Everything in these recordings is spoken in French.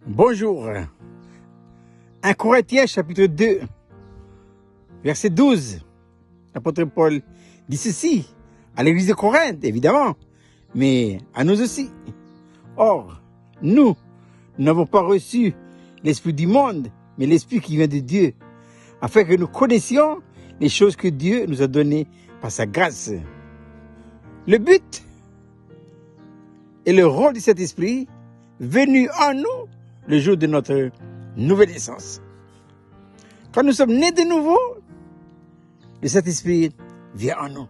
Bonjour. 1 Corinthiens chapitre 2, verset 12. L'apôtre Paul dit ceci à l'église de Corinthe, évidemment, mais à nous aussi. Or, nous n'avons pas reçu l'esprit du monde, mais l'esprit qui vient de Dieu, afin que nous connaissions les choses que Dieu nous a données par sa grâce. Le but et le rôle de cet esprit venu en nous le jour de notre nouvelle naissance. Quand nous sommes nés de nouveau, le Saint-Esprit vient en nous.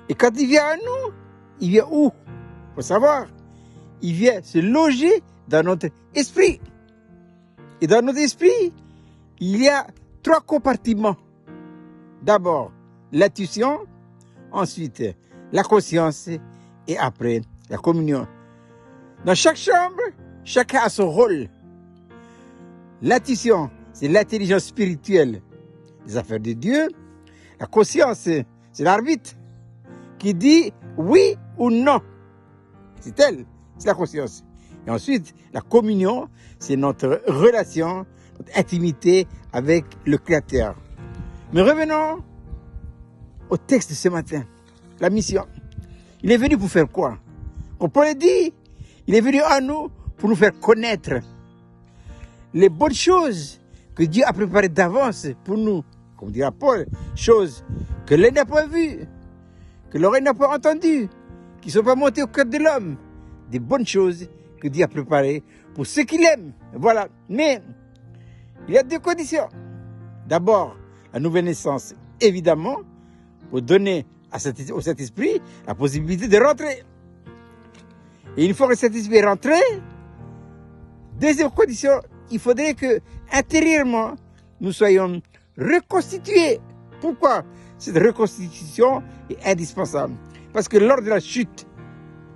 Et quand il vient en nous, il vient où? Il faut savoir, il vient se loger dans notre esprit. Et dans notre esprit, il y a 3 compartiments. D'abord, l'intuition, ensuite la conscience et après la communion. Dans chaque chambre, chacun a son rôle. L'intuition, c'est l'intelligence spirituelle des affaires de Dieu. La conscience, c'est l'arbitre qui dit oui ou non. C'est elle, c'est la conscience. Et ensuite, la communion, c'est notre relation, notre intimité avec le Créateur. Mais revenons au texte de ce matin. La mission. Il est venu pour faire quoi? Comme Paul dit, il est venu à nous pour nous faire connaître les bonnes choses que Dieu a préparées d'avance pour nous. Comme dira Paul, choses que l'œil n'a pas vues, que l'oreille n'a pas entendues, qui ne sont pas montées au cœur de l'homme. Des bonnes choses que Dieu a préparées pour ceux qui l'aiment. Voilà. Mais il y a 2 conditions. D'abord, la nouvelle naissance, évidemment, pour donner au Saint-Esprit la possibilité de rentrer. Et une fois que cet esprit est rentré, deuxième condition, il faudrait que intérieurement nous soyons reconstitués. Pourquoi cette reconstitution est indispensable? Parce que lors de la chute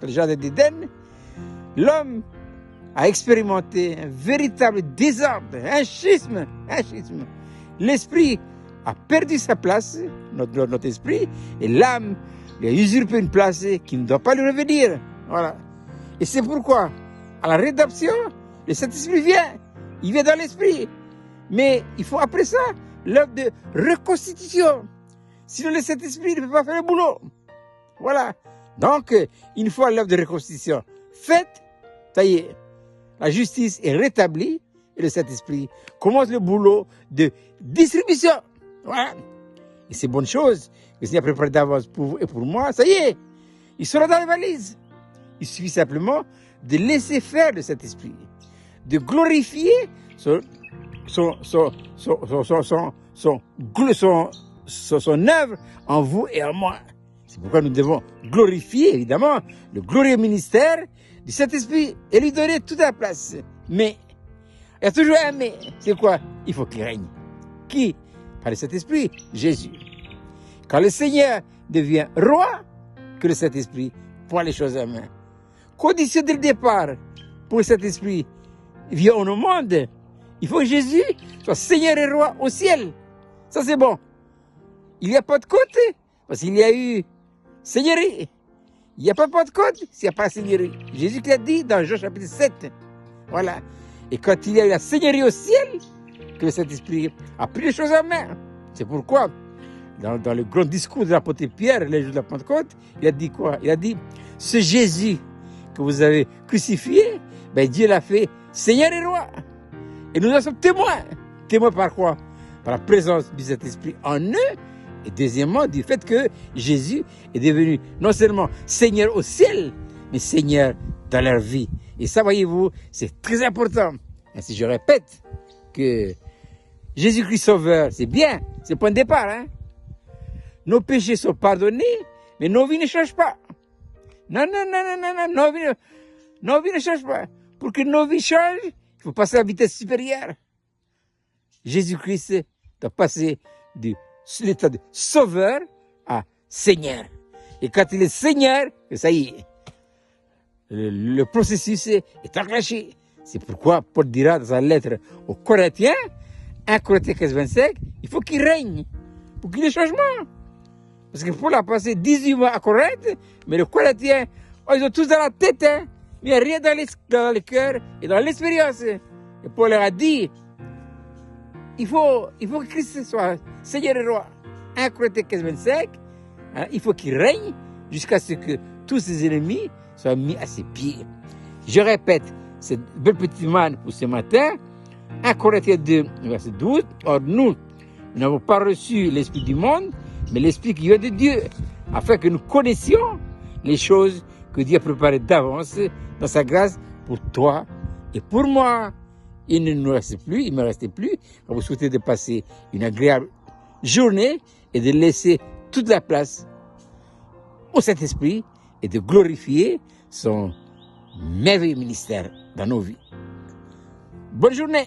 dans le jardin d'Éden, l'homme a expérimenté un véritable désordre, un schisme. L'esprit a perdu sa place, notre esprit, et l'âme lui a usurpé une place qui ne doit pas lui revenir. Voilà. Et c'est pourquoi, à la rédemption, le Saint-Esprit vient. Il vient dans l'esprit. Mais il faut après ça l'œuvre de reconstitution. Sinon, le Saint-Esprit ne peut pas faire le boulot. Voilà. Donc, une fois l'œuvre de reconstitution faite, ça y est, la justice est rétablie et le Saint-Esprit commence le boulot de distribution. Voilà. Et c'est bonne chose que s'il a préparé d'avance pour vous et pour moi, ça y est, il sera dans les valises. Il suffit simplement de laisser faire le Saint-Esprit, de glorifier son œuvre en vous et en moi. C'est pourquoi nous devons glorifier, évidemment, le glorieux ministère du Saint-Esprit et lui donner toute la place. Mais, il y a toujours un mais. C'est quoi? Il faut qu'il règne. Qui? Par le Saint-Esprit, Jésus. Quand le Seigneur devient roi, que le Saint-Esprit prend les choses en main. Condition dès le départ pour le Saint-Esprit vient au monde. Il faut que Jésus soit Seigneur et roi au ciel. Ça c'est bon. Il n'y a pas de côte parce qu'il y a eu Seigneurie. Il n'y a pas de côte s'il n'y a pas de Seigneurie. Jésus qui l'a dit dans Jean chapitre 7. Voilà. Et quand il y a eu la Seigneurie au ciel, que le Saint-Esprit a pris les choses en main. C'est pourquoi, dans le grand discours de l'apôtre Pierre, le jour de la Pentecôte, il a dit quoi? Il a dit, ce Jésus que vous avez crucifié, ben Dieu l'a fait Seigneur et Roi. Et nous en sommes témoins. Témoins par quoi? Par la présence du Saint-Esprit en eux. Et deuxièmement, du fait que Jésus est devenu non seulement Seigneur au ciel, mais Seigneur dans leur vie. Et ça, voyez-vous, c'est très important. Ainsi, je répète que Jésus-Christ Sauveur, c'est bien, c'est le point de départ. Hein? Nos péchés sont pardonnés, mais nos vies ne changent pas. Non, nos vies ne changent pas. Pour que nos vies changent, il faut passer à la vitesse supérieure. Jésus-Christ doit passer de l'état de Sauveur à Seigneur. Et quand il est Seigneur, ça y est, le processus est enclenché. C'est pourquoi Paul dira dans sa lettre aux Corinthiens, 1 Corinthiens 15, 25, il faut qu'il règne, pour qu'il y ait changement. Parce que Paul a passé 18 mois à Corinthe, mais les Corinthiens, ils ont tous dans la tête, hein. mais rien dans le cœur et dans l'expérience. Et Paul leur a dit, il faut que Christ soit Seigneur et Roi. 1 Corinthiens 15, 25, hein, il faut qu'il règne jusqu'à ce que tous ses ennemis soient mis à ses pieds. Je répète, cette belle petite manne pour ce matin, 1 Corinthiens 2, verset 12, or nous n'avons pas reçu l'esprit du monde, mais l'esprit qui vient de Dieu, afin que nous connaissions les choses que Dieu a préparées d'avance dans sa grâce pour toi et pour moi. Il ne me restait plus, quand vous souhaitez de passer une agréable journée et de laisser toute la place au Saint-Esprit et de glorifier son merveilleux ministère dans nos vies. Bonne journée!